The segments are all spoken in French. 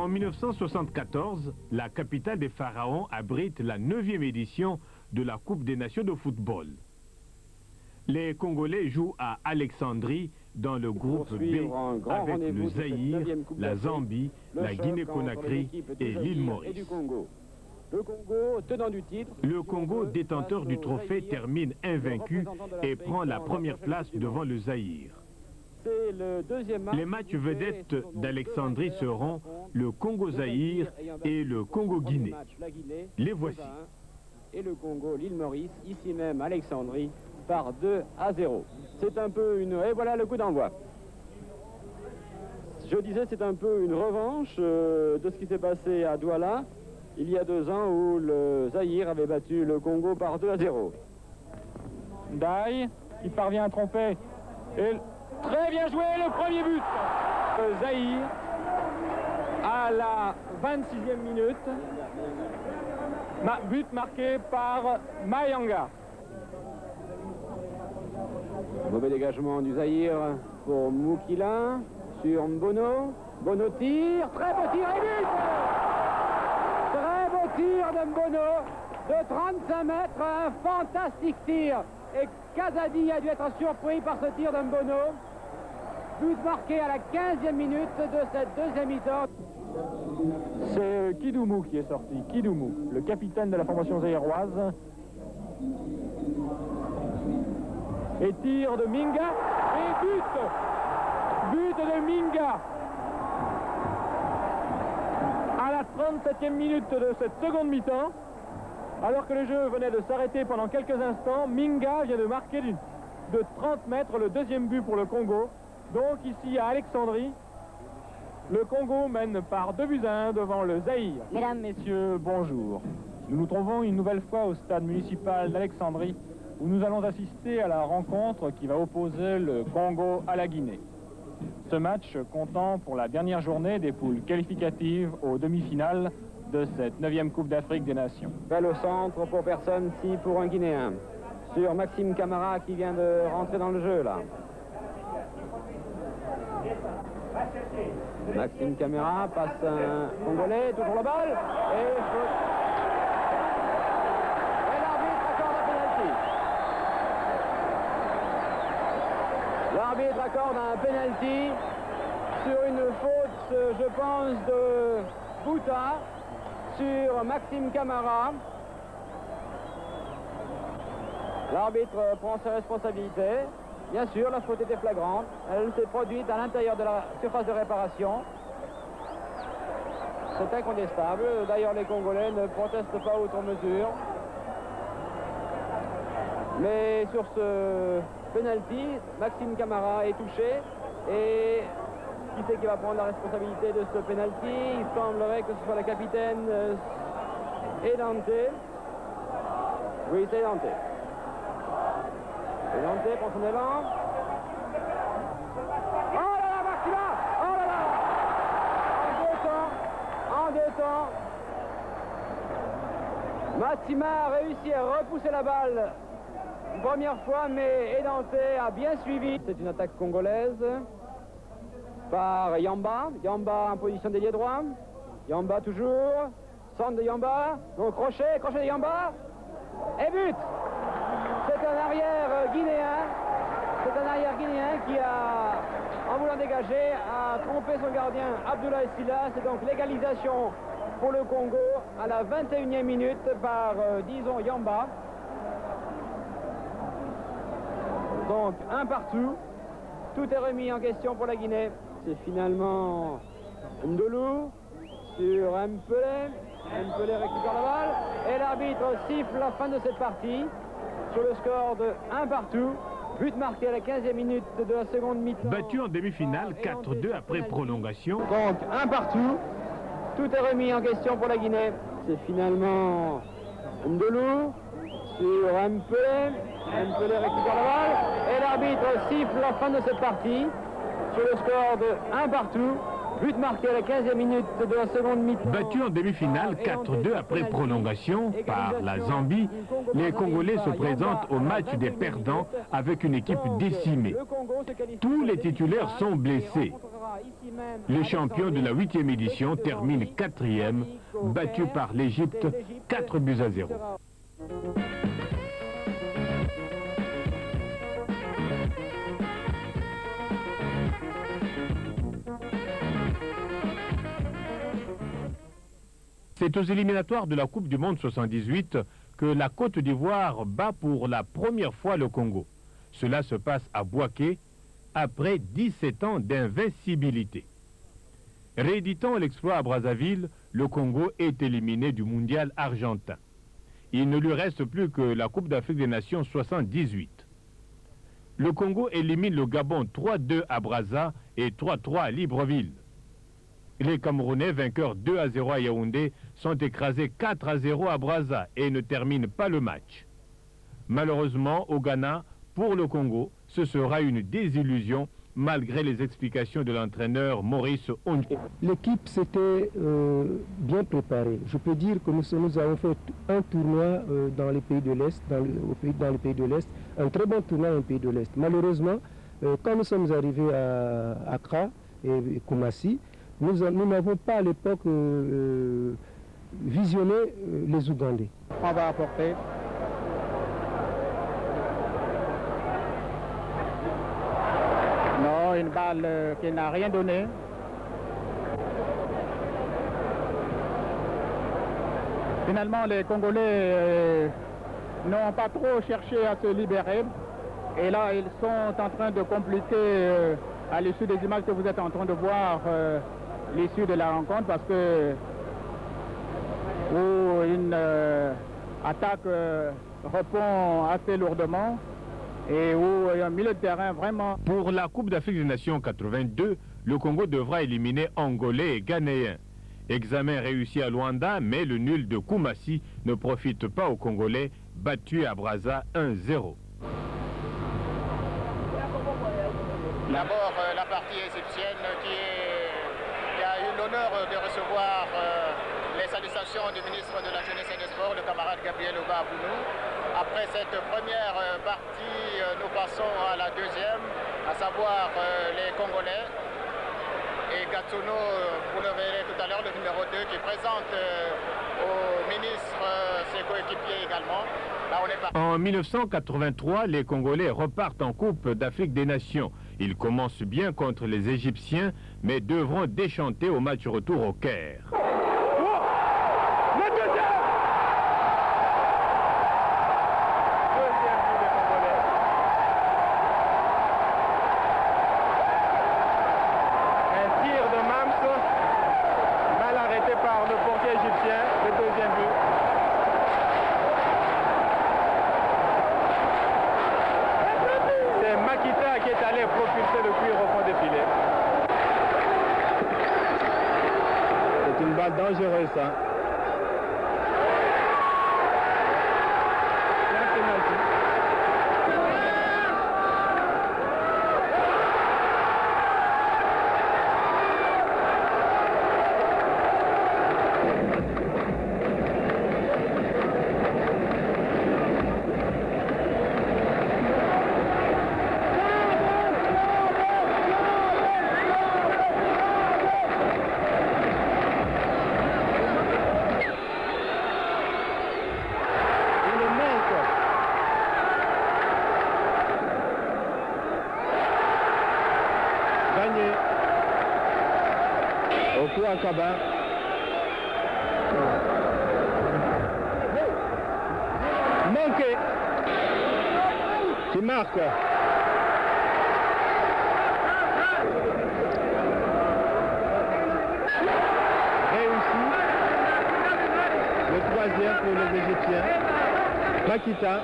En 1974, la capitale des Pharaons abrite la 9e édition de la Coupe des Nations de football. Les Congolais jouent à Alexandrie dans le groupe B avec le Zaïre, la Zambie, la Guinée-Conakry et l'île Maurice. Le Congo, tenant du titre. Le Congo, détenteur du trophée, termine invaincu et prend la première place devant le Zaïre. Les matchs vedettes d'Alexandrie seront le Congo-Zaïre et le Congo-Guinée. Les voici. Et le Congo, l'île Maurice, ici même Alexandrie, par 2-0. C'est un peu une... Et voilà le coup d'envoi. Je disais, c'est un peu une revanche de ce qui s'est passé à Douala il y a 2 ans où le Zaïre avait battu le Congo par 2-0. Daï, qui parvient à tromper. Et très bien joué, le premier but. Le Zaïre, à la 26e minute. But marqué par Mayanga. Mauvais dégagement du Zaïre pour Moukila sur Mbono. Mbono tire, très beau tir et but. Très beau tir de Mbono de 35 mètres, un fantastique tir. Et Kazadi a dû être surpris par ce tir de Mbono. But marqué à la 15e minute de cette deuxième mi-temps. C'est Kidoumou qui est sorti, Kidoumou, le capitaine de la formation zaïroise. Et tir de Minga, et but de Minga. À la 37e minute de cette seconde mi-temps, alors que le jeu venait de s'arrêter pendant quelques instants, Minga vient de marquer de 30 mètres le deuxième but pour le Congo. Donc ici à Alexandrie, le Congo mène par 2-1 devant le Zaïre. Mesdames, Messieurs, bonjour. Nous nous trouvons une nouvelle fois au stade municipal d'Alexandrie où nous allons assister à la rencontre qui va opposer le Congo à la Guinée. Ce match comptant pour la dernière journée des poules qualificatives aux demi-finales de cette 9e Coupe d'Afrique des Nations. Balle au centre pour personne, si pour un Guinéen. Sur Maxime Camara qui vient de rentrer dans le jeu là. Maxime Camara passe un Congolais, toujours la balle, et faute. Et l'arbitre accorde un penalty. L'arbitre accorde un penalty sur une faute, je pense, de Bouta sur Maxime Camara. L'arbitre prend ses responsabilités. Bien sûr, la faute était flagrante. Elle s'est produite à l'intérieur de la surface de réparation. C'est incontestable. D'ailleurs, les Congolais ne protestent pas outre mesure. Mais sur ce penalty, Maxime Camara est touché. Et qui c'est qui va prendre la responsabilité de ce penalty? Il semblerait que ce soit le capitaine Edante. Oui, c'est Edante. Edante prend son élan. Oh là là, Maxima! Oh là là! En deux temps. Maxima a réussi à repousser la balle une première fois, mais Edante a bien suivi. C'est une attaque congolaise par Yamba. Yamba en position d'ailier droit. Yamba toujours. Centre de Yamba. Donc crochet de Yamba. Et but! C'est un arrière guinéen. C'est un arrière guinéen qui a, en voulant dégager, a trompé son gardien Abdoulaye Sylla. C'est donc l'égalisation pour le Congo à la 21e minute par, disons, Yamba. Donc, 1 partout. Tout est remis en question pour la Guinée. C'est finalement Ndolou sur Mpelé. Mpelé récupère la balle. Et l'arbitre siffle la fin de cette partie. Sur le score de 1 partout, but marqué à la 15e minute de la seconde mi-temps. Battu en demi-finale 4-2 après prolongation. Donc 1 partout, tout est remis en question pour la Guinée. C'est finalement Ndolou sur Mpelé. Mpelé récupère la balle et l'arbitre siffle la fin de cette partie. Sur le score de 1 partout, but marqué à la 15e minute de la seconde mi-temps. Battu en demi-finale 4-2 après prolongation par la Zambie, les Congolais se présentent au match des perdants avec une équipe décimée. Tous les titulaires sont blessés. Les champions de la 8e édition terminent 4e, battus par l'Égypte 4-0. C'est aux éliminatoires de la Coupe du Monde 78 que la Côte d'Ivoire bat pour la première fois le Congo. Cela se passe à Bouaké après 17 ans d'invincibilité. Rééditant l'exploit à Brazzaville, le Congo est éliminé du mondial argentin. Il ne lui reste plus que la Coupe d'Afrique des Nations 78. Le Congo élimine le Gabon 3-2 à Brazza et 3-3 à Libreville. Les Camerounais, vainqueurs 2-0 à Yaoundé, sont écrasés 4-0 à Brazza et ne terminent pas le match. Malheureusement, au Ghana, pour le Congo, ce sera une désillusion malgré les explications de l'entraîneur Maurice Ondié. L'équipe s'était bien préparée. Je peux dire que nous avons fait un tournoi dans les pays de l'Est, dans les pays de l'Est, un très bon tournoi dans les pays de l'Est. Malheureusement, quand nous sommes arrivés à Accra et Koumassi, nous n'avons pas à l'époque visionné les Ougandais. On va apporter. Non, une balle qui n'a rien donné. Finalement, les Congolais n'ont pas trop cherché à se libérer. Et là, ils sont en train de compliquer, à l'issue des images que vous êtes en train de voir, l'issue de la rencontre, parce que où une attaque répond assez lourdement et où il y a un milieu de terrain vraiment... Pour la Coupe d'Afrique des Nations 82, le Congo devra éliminer Angolais et Ghanéens. Examen réussi à Luanda, mais le nul de Koumassi ne profite pas aux Congolais, battus à Brazza 1-0. D'abord, la partie égyptienne qui a eu l'honneur de recevoir les salutations du ministre de la Jeunesse et des Sports, le camarade Gabriel Oba-Abounou. Après cette première partie, nous passons à la deuxième, à savoir les Congolais. Et Gatsuno, vous le verrez tout à l'heure, le numéro 2, qui présente au ministre ses coéquipiers également. Là, on est parti. En 1983, les Congolais repartent en Coupe d'Afrique des Nations. Ils commencent bien contre les Égyptiens, mais devront déchanter au match retour au Caire. C'est une balle dangereuse, ça. Akaba. Manqué. Qui marque. Réussi. Le troisième pour les Égyptiens. Makita.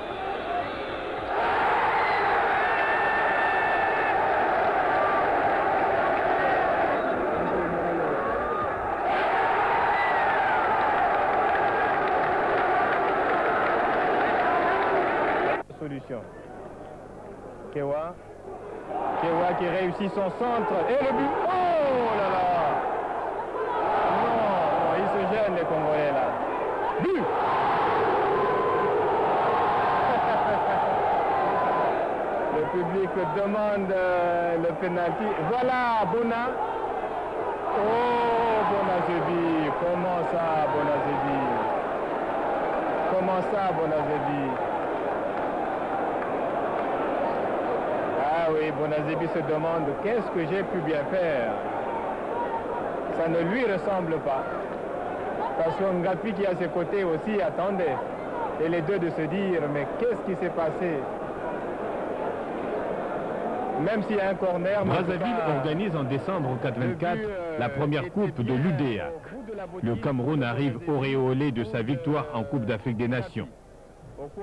Kewa qui réussit son centre et le but. Oh là là! Non, ils se gênent les Congolais là. But! Le public demande le penalty. Voilà Bona Oh, Bonazebi, comment ça, Bonazebi? Comment ça, Bonazebi? Ah oui, Bonazebi se demande qu'est-ce que j'ai pu bien faire. Ça ne lui ressemble pas. Parce que Ngapi qui est à ses côtés aussi attendait. Et les deux de se dire, mais qu'est-ce qui s'est passé? Même s'il y a un corner... Brazzaville organise en décembre 1984 la première coupe de l'UDEAC. Le Cameroun arrive auréolé de sa victoire en Coupe d'Afrique des Nations.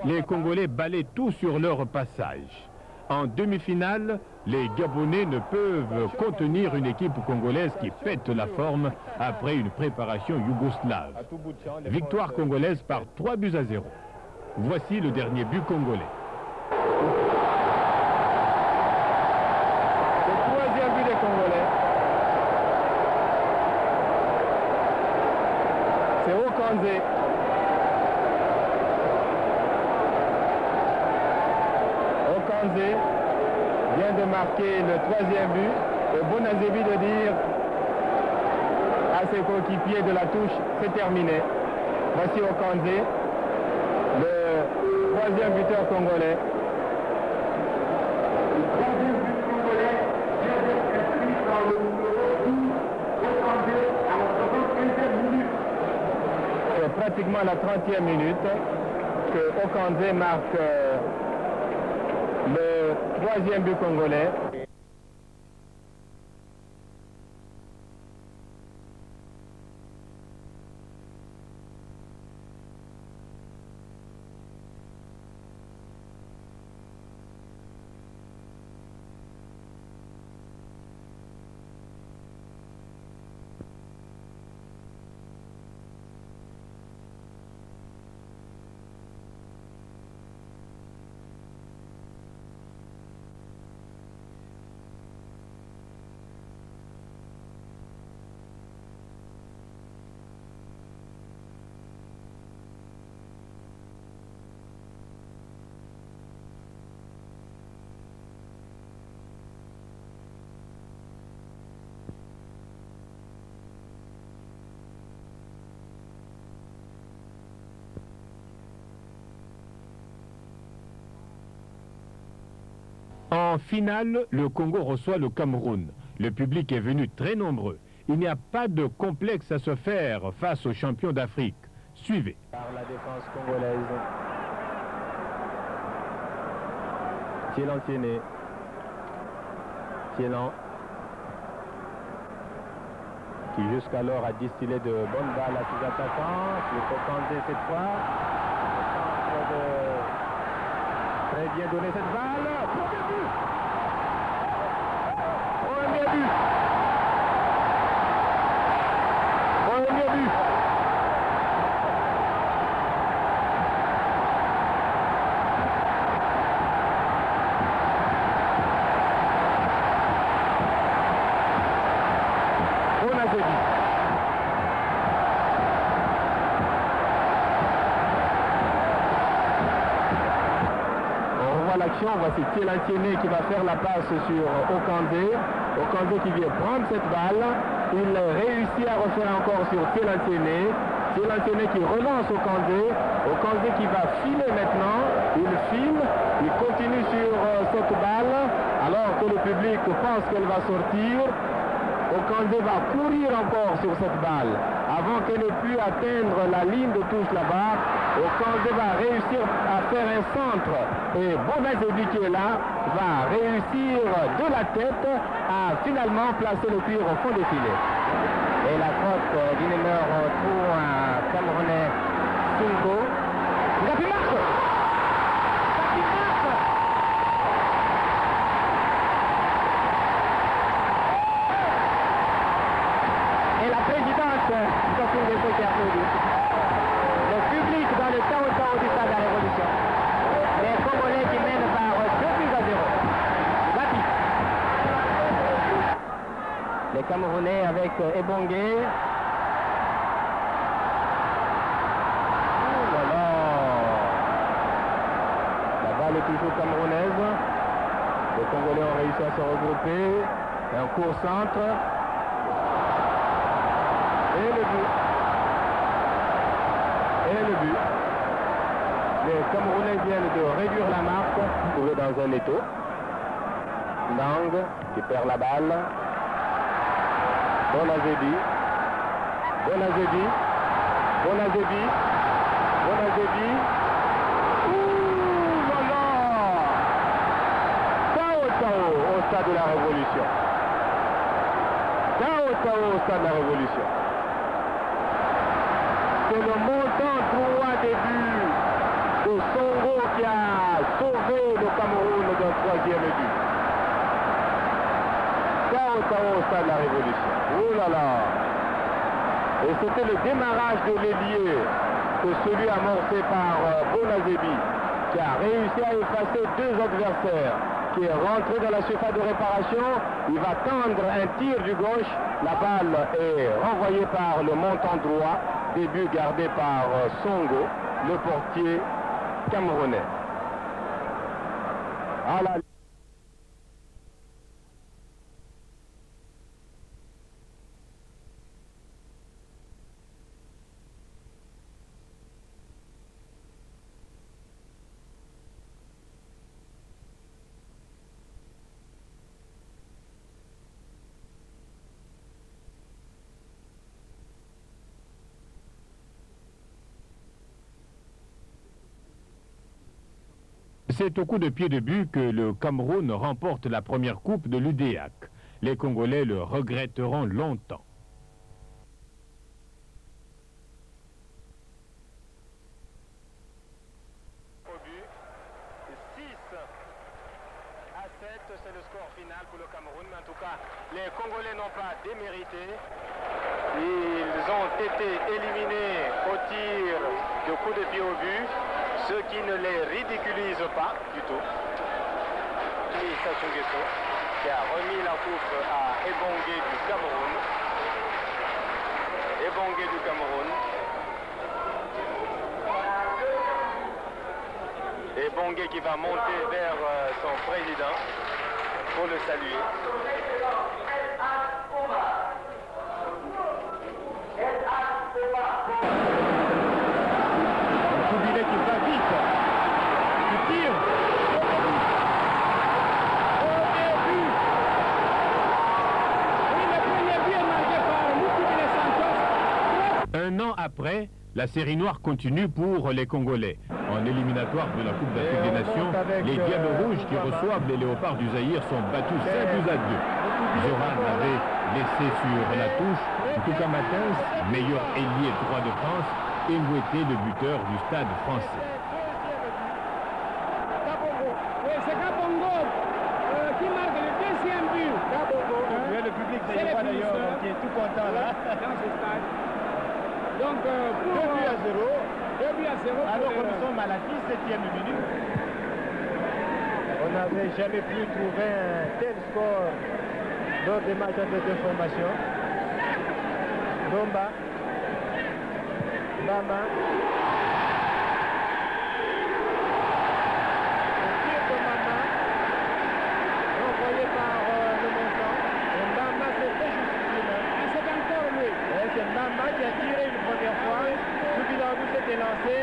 Les Congolais balaient tout sur leur passage. En demi-finale, les Gabonais ne peuvent contenir une équipe congolaise qui pète la forme après une préparation yougoslave. Victoire congolaise par 3-0. Voici le dernier but congolais. Le troisième but des Congolais. C'est Okanze. Okanze vient de marquer le troisième but. Et Bonazebi de dire à ses coéquipiers de la touche, c'est terminé. Voici Okanze, le troisième buteur congolais. Le troisième but congolais vient d'être inscrit dans le numéro 12, Okanze, à la 75e minute. C'est pratiquement la 30e minute que Okanze marque le troisième but congolais. En finale, le Congo reçoit le Cameroun. Le public est venu très nombreux. Il n'y a pas de complexe à se faire face aux champions d'Afrique. Suivez. Par la défense congolaise. Thielan Tiéné. Thielan. Qui jusqu'alors a distillé de bonnes balles à ses attaquants. Il faut tenter cette fois. Très bien donné cette balle. Premier but. Premier but. Premier but. Bonazebi. L'action, voici Thielan Tiéné qui va faire la passe sur Okanze. Okanze qui vient prendre cette balle. Il réussit à refaire encore sur Thielan Tiéné. Thielan Tiéné qui relance Okanze. Okanze qui va filer maintenant. Il file. Il continue sur cette balle. Alors que le public pense qu'elle va sortir. Okanze va courir encore sur cette balle. Avant qu'elle ait pu atteindre la ligne de touche là-bas, Okanze va réussir à faire un centre. Et Bonazebi qui est là va réussir de la tête à finalement placer le tir au fond des filets. Et la faute du numéro 3 camerounais Sungo. Ngapi marque. Ngapi marque. Et la présidente du Conseil des Feux qui applaudit. Le public dans le temps du stade de la Révolution. Les Congolais qui mènent par 2-0. Ngapi. Les Camerounais avec Ebongue. Oh là là. La balle est toujours camerounaise. Les Congolais ont réussi à se regrouper. Un court centre. Et le but. Et le but. Les Camerounais viennent de réduire la marque, trouvé dans un étau. Ndang qui perd la balle. Bonazebi. Bonazebi. Bonazebi. Bonazebi. Ouh, voilà. Tao Tao au stade de la Révolution. Tao Tao au stade de la Révolution. C'est le montant droit des buts de Songo qui a sauvé le Cameroun d'un troisième but. Tao Tao au stade de la Révolution. Oh là là. Et c'était le démarrage de l'ailier que celui amorcé par Bonazebi, qui a réussi à effacer deux adversaires, qui est rentré dans la surface de réparation. Il va tendre un tir du gauche. La balle est renvoyée par le montant droit. Début gardé par Songo, le portier camerounais. À la... C'est au coup de pied de but que le Cameroun remporte la première coupe de l'UDEAC. Les Congolais le regretteront longtemps. Au but, 6-7, c'est le score final pour le Cameroun. Mais en tout cas, les Congolais n'ont pas démérité. Ils ont été éliminés au tir de coup de pied au but, ce qui ne les ridiculise pas du tout. Sassou Nguesso qui a remis la coupe à Ebongué du Cameroun. Ebongué du Cameroun. Ebongué qui va monter vers son président pour le saluer. Koubilé qui va vite, qui tire. Un an après, la série noire continue pour les Congolais. En éliminatoire de la Coupe d'Afrique des Nations, les Diables Rouges qui reçoivent les Léopards du Zaïre sont battus 5-2. Zoran avait laissé sur la touche Tuka Matins, meilleur ailier droit de France, et Ngoueté, le buteur du stade français. C'est Kabongo qui marque le deuxième but. Le public d'ailleurs qui est tout content là. Dans ce stade. Donc, pour 2 buts à 0. 2 buts à 0. Alors que nous sommes à la 17e minute. On n'avait jamais pu trouver un tel score lors des matchs de formation. Domba. Bama. Le tir de Mama. Envoyé par le montant. Et Mama s'est fait justifier même. C'est encore lui. C'est Mama qui a tiré une première fois. Soubilandou s'était lancé.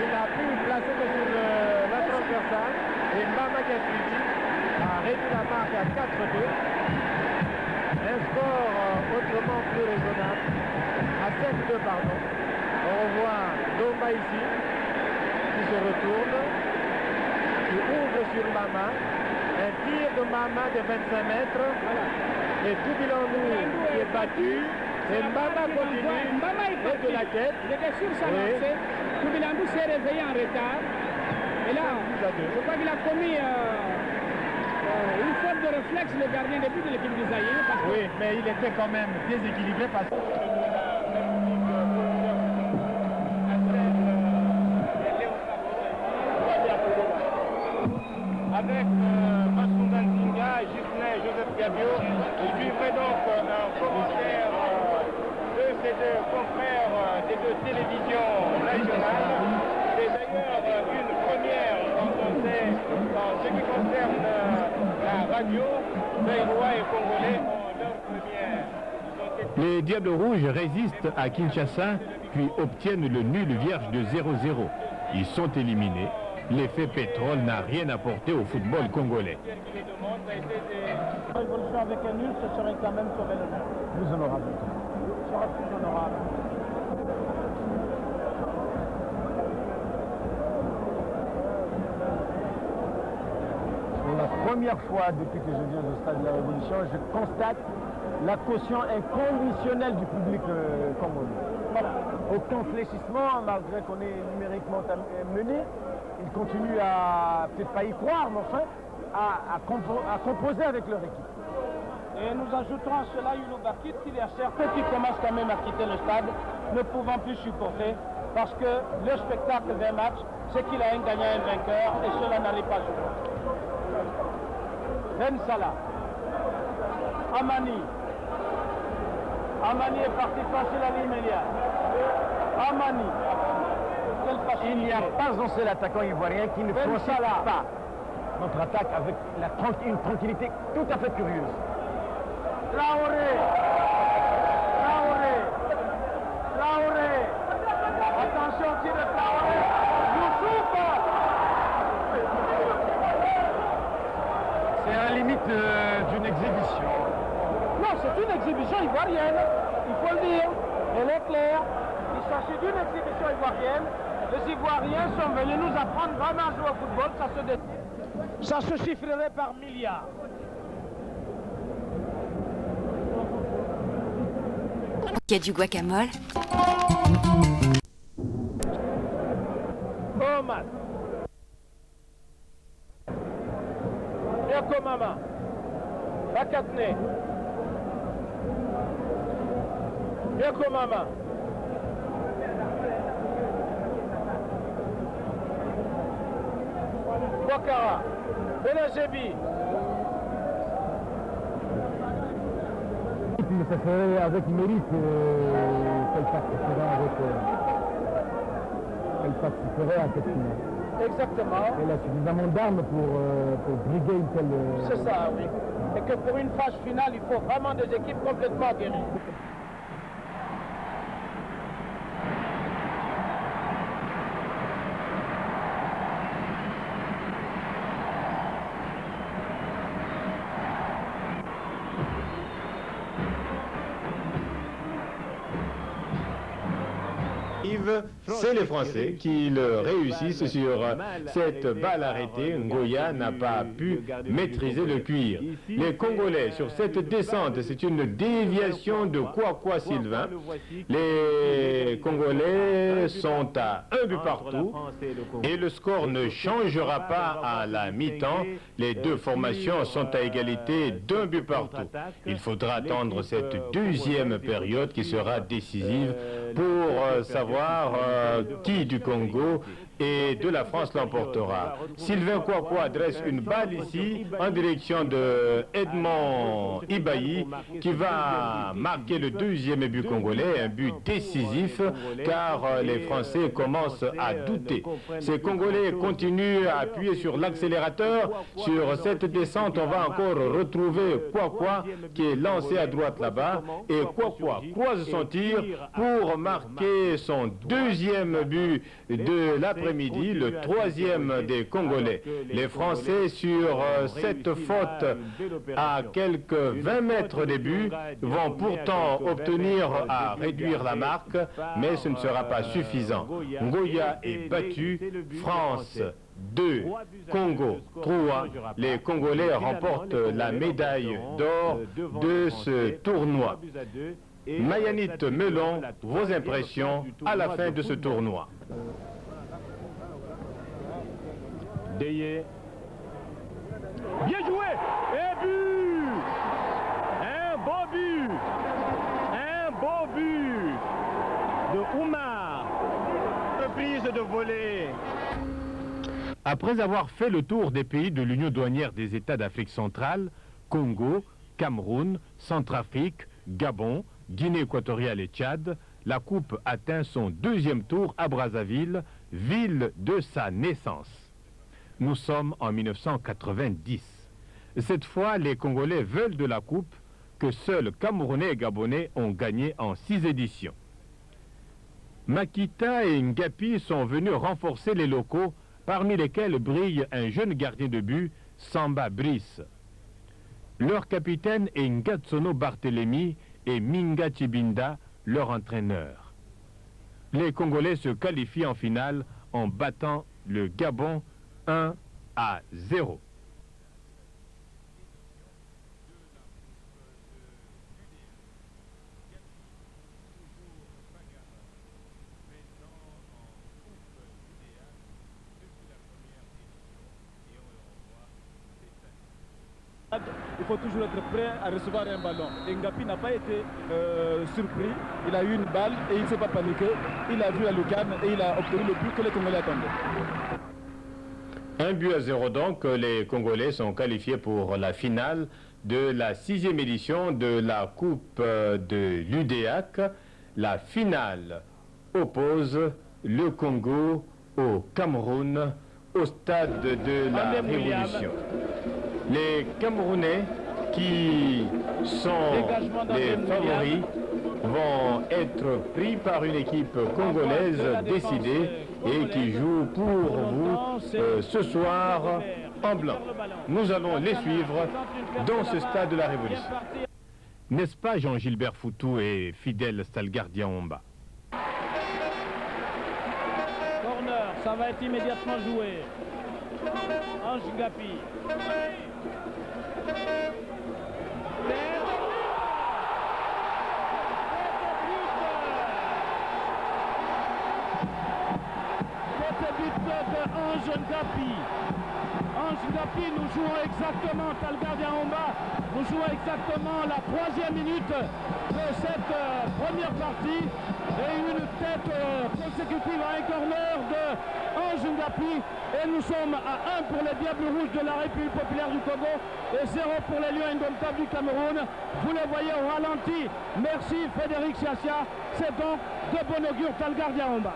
Il a pu placer que sur la transversale. Et Mama qui a suivi a réduit la marque à 4-2. Un score autrement plus raisonnable. À 7-2, pardon. On voit Domba ici, qui se retourne, qui ouvre sur Mama. Un tir de Mama de 25 mètres. Et Soubilandou qui est battu. Et Mama continue. Mama est et de la tête. Il était sur sa lancée. Soubilandou s'est réveillé en retard. Et là, je crois qu'il a commis une faute de réflexe, le gardien de but de l'équipe du Zaïre. Oui, mais il était quand même déséquilibré parce que... Avec Massounga Nzinga, Gislin et Joseph Gabio, je suivrai donc un commentaire de ces deux confrères des deux télévisions nationales. C'est d'ailleurs une première en ce qui concerne la radio. Zaïrois et Congolais ont leur première. Ils ont Les Diables Rouges résistent à Kinshasa, puis obtiennent le nul vierge de 0-0. Ils sont éliminés. L'effet pétrole n'a rien apporté au football congolais. Révolution avec un nul, ce serait quand même sauver l'honneur. Plus honorable. Ce serait plus honorable. Pour la première fois depuis que je viens au stade de la Révolution, je constate la caution inconditionnelle du public congolais. Voilà. Aucun fléchissement, malgré qu'on est numériquement mené. Ils continuent à, peut-être pas y croire, mais enfin, à composer avec leur équipe. Et nous ajoutons à cela une Bakit qui est certains qui commencent quand même à quitter le stade, ne pouvant plus supporter, parce que le spectacle d'un match, c'est qu'il a un gagnant et un vainqueur, et cela n'allait pas jouer. Ben Salah, Amani. Amani est parti passer la ligne médiane. Amani. Il n'y a pas un seul attaquant ivoirien qui ne procède pas notre attaque avec une tranquillité tout à fait curieuse. Traoré. Traoré. Traoré. Attention, tir de Traoré. Youssouf. C'est à la limite d'une exhibition. Non, c'est une exhibition ivoirienne, il faut le dire. Elle est claire. Il s'agit d'une exhibition ivoirienne. Les Ivoiriens sont venus nous apprendre vraiment à jouer au football. Ça se chiffrerait par milliards. Il y a du guacamole. Oman. Yakomama. Bakatne. Yakomama. Ouattara, Benazebi. Ça serait avec mérite qu'elle participerait à cette finale. Exactement. Elle a suffisamment d'armes pour briguer une telle... C'est ça, oui. Et que pour une phase finale, il faut vraiment des équipes complètement guéries. C'est les Français qui le réussissent sur cette balle arrêtée. Ngoya n'a pas pu maîtriser le cuir. Les Congolais, sur cette descente, c'est une déviation de Kwakwa Sylvain. Les Congolais sont à un but partout et le score ne changera pas à la mi-temps. Les deux formations sont à égalité d'un but partout. Il faudra attendre cette deuxième période qui sera décisive pour savoir qui du Congo et de la France l'emportera. Sylvain Kwakwa dresse une balle ici en direction de Edmond Ibayi qui va marquer le deuxième but congolais, un but décisif car les Français commencent à douter. Ces Congolais continuent à appuyer sur l'accélérateur. Sur cette descente, on va encore retrouver Kwakwa qui est lancé à droite là-bas et Kwakwa croise son tir pour marquer son deuxième but de l'après-midi, le troisième des Congolais. Les Français, sur cette faute à quelques 20 mètres des buts, vont pourtant obtenir à réduire la marque, mais ce ne sera pas suffisant. Ngoya est battu, France 2, Congo 3. Les Congolais remportent la médaille d'or de ce tournoi. Mayanit Melon, vos impressions à la fin de ce tournoi. Deye. Bien joué. Et but. Un beau but. Un beau but de Oumar. Reprise de volée. Après avoir fait le tour des pays de l'Union douanière des États d'Afrique centrale, Congo, Cameroun, Centrafrique, Gabon, Guinée équatoriale et Tchad, la Coupe atteint son deuxième tour à Brazzaville, ville de sa naissance. Nous sommes en 1990. Cette fois, les Congolais veulent de la Coupe, que seuls Camerounais et Gabonais ont gagné en 6 éditions. Makita et Ngapi sont venus renforcer les locaux, parmi lesquels brille un jeune gardien de but, Samba Brice. Leur capitaine est Ngatsono Barthélemy et Minga Chibinda, leur entraîneur. Les Congolais se qualifient en finale en battant le Gabon 1-0. Il faut toujours être prêt à recevoir un ballon. Et Ngapi n'a pas été surpris. Il a eu une balle et il ne s'est pas paniqué. Il a vu la lucarne et il a obtenu le but que les Congolais attendaient. 1-0 donc, les Congolais sont qualifiés pour la finale de la 6e édition de la Coupe de l'UDEAC. La finale oppose le Congo au Cameroun au stade de la Révolution. Les Camerounais, qui sont les favoris, vont être pris par une équipe congolaise décidée et qui joue pour vous ce soir en blanc. Nous allons les suivre dans ce stade de la Révolution. N'est-ce pas Jean-Gilbert Foutou et fidèle Stalgardien Omba? Corner, ça va être immédiatement joué. Ange Ngapi. Ange Ngapi. Ange Ngapi, nous jouons exactement, Stalgardien Omba, nous jouons exactement la 3e minute de cette première partie et une tête consécutive à un corner de Ange Ngapi et nous sommes à 1 pour les Diables Rouges de la République Populaire du Congo et 0 pour les Lions Indomptables du Cameroun. Vous les voyez au ralenti. Merci Frédéric Chassia. C'est donc de bon augure Stalgardien Omba.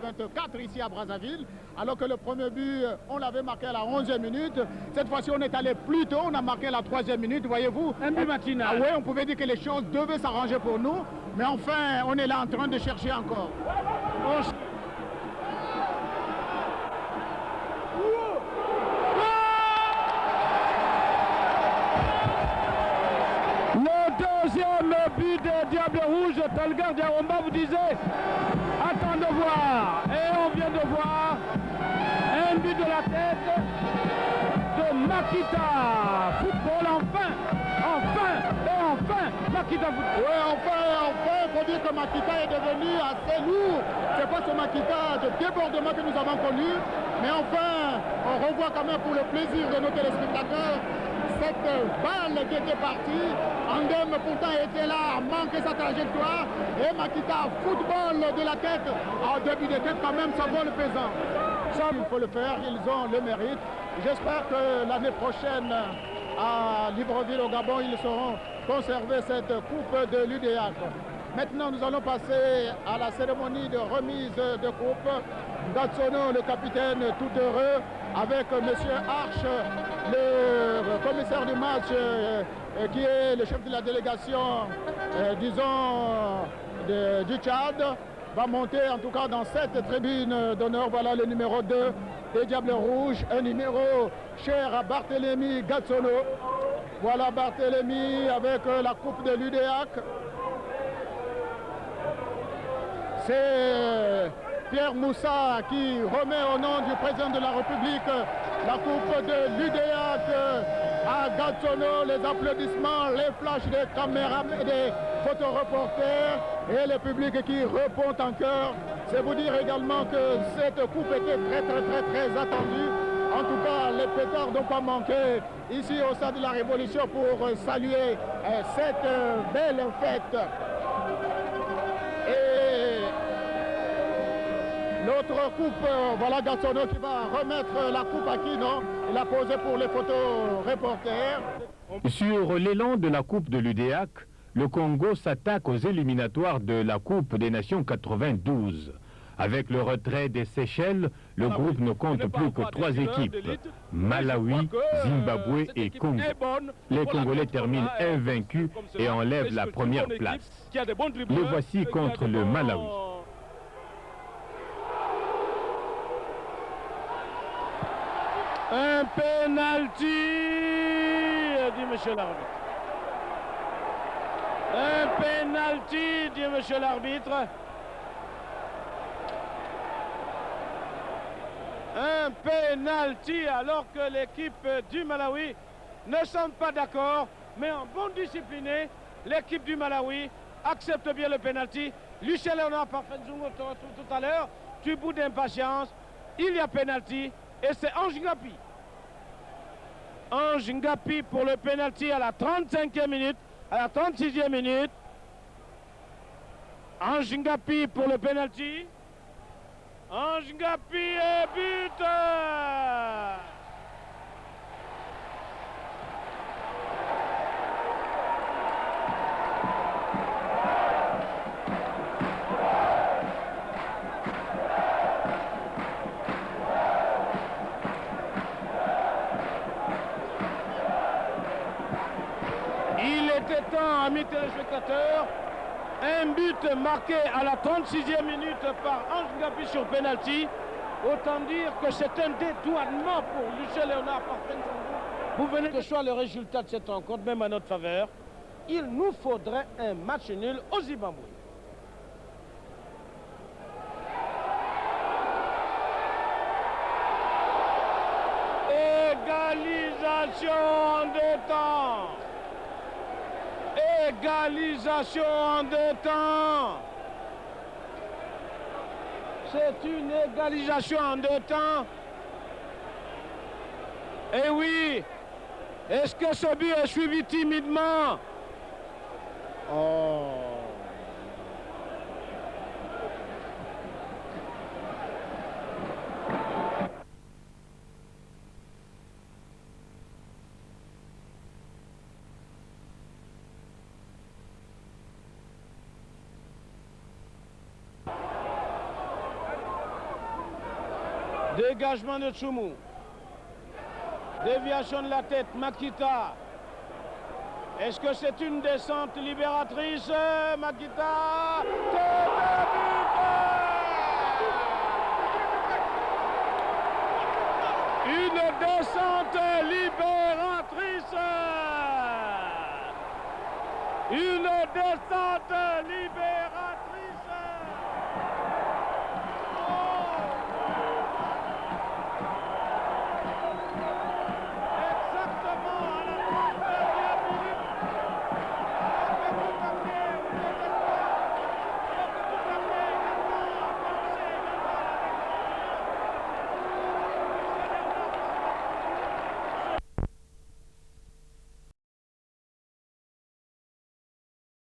24 ici à Brazzaville, alors que le premier but, on l'avait marqué à la 11e minute. Cette fois-ci, on est allé plus tôt, on a marqué à la 3e minute, voyez-vous. Un but matinal. Ah oui, on pouvait dire que les choses devaient s'arranger pour nous, mais enfin, on est là en train de chercher encore. Le deuxième but des Diables Rouges, Stalgardien Omba vous disait, attends de voir. Et on vient de voir un but de la tête de Makita. Football, enfin, Makita Football. Oui, enfin, il faut dire que Makita est devenu assez lourd. C'est pas ce Makita de débordement que nous avons connu, mais enfin, on revoit quand même pour le plaisir de nos téléspectateurs cette balle qui était partie. Andem pourtant était là, a manqué sa trajectoire. Et Makita, football de la tête. En début de tête, quand même, ça vaut le pesant. Ça, il faut le faire, ils ont le mérite. J'espère que l'année prochaine, à Libreville, au Gabon, ils sauront conserver cette coupe de l'UDEAC. Maintenant, nous allons passer à la cérémonie de remise de coupe. Ngatsono, le capitaine, tout heureux, avec M. Arche, le commissaire du match, qui est le chef de la délégation, du Tchad, va monter en tout cas dans cette tribune d'honneur. Voilà le numéro 2 des Diables Rouges, un numéro cher à Barthélemy Ngatsono. Voilà Barthélemy avec la coupe de l'UDEAC. C'est Pierre Moussa qui remet au nom du président de la République la coupe de l'UDEAC à Ngatsono. Les applaudissements, les flashs des caméras, des photoreporters et le public qui répond en chœur. C'est vous dire également que cette coupe était très attendue. En tout cas, les pétards n'ont pas manqué ici au stade de la Révolution pour saluer cette belle fête. Et l'autre coupe, voilà Ngatsono qui va remettre la coupe à qui, non? Il a posé pour les photos reporters. Sur l'élan de la Coupe de l'UDEAC, le Congo s'attaque aux éliminatoires de la Coupe des Nations 92. Avec le retrait des Seychelles, le groupe ne compte plus que 3 équipes, Malawi, Zimbabwe et Congo. Les Congolais terminent invaincus et enlèvent la première place. Les voici contre le Malawi. Un penalty, dit monsieur l'arbitre. Un penalty, dit monsieur l'arbitre. Un penalty alors que l'équipe du Malawi ne semble pas d'accord, mais en bon discipliné, l'équipe du Malawi accepte bien le penalty. Lucien Léonard par Fenzungo tout à l'heure, tu boudes d'impatience, il y a penalty et c'est Ange Ngapi. Ange Ngapi pour le penalty à la 35e minute, à la 36e minute. Ange Ngapi pour le penalty. Ange Ngapi et but. Il était temps, amis téléspectateurs. Un but marqué à la 36e minute par Ange Ngapi sur penalty. Autant dire que c'est un dédouanement pour Lucien Léonard par Fenzungu. Vous venez de choisir le résultat de cette rencontre, même à notre faveur. Il nous faudrait un match nul au Zimbabwe. Égalisation en 2 temps. Égalisation en 2 temps. C'est une égalisation en 2 temps. Et oui, est-ce que ce but est suivi timidement? Oh. Dégagement de Tsumu. Déviation de la tête, Makita. Est-ce que c'est une descente libératrice, Makita? Une descente libératrice. Une descente libératrice.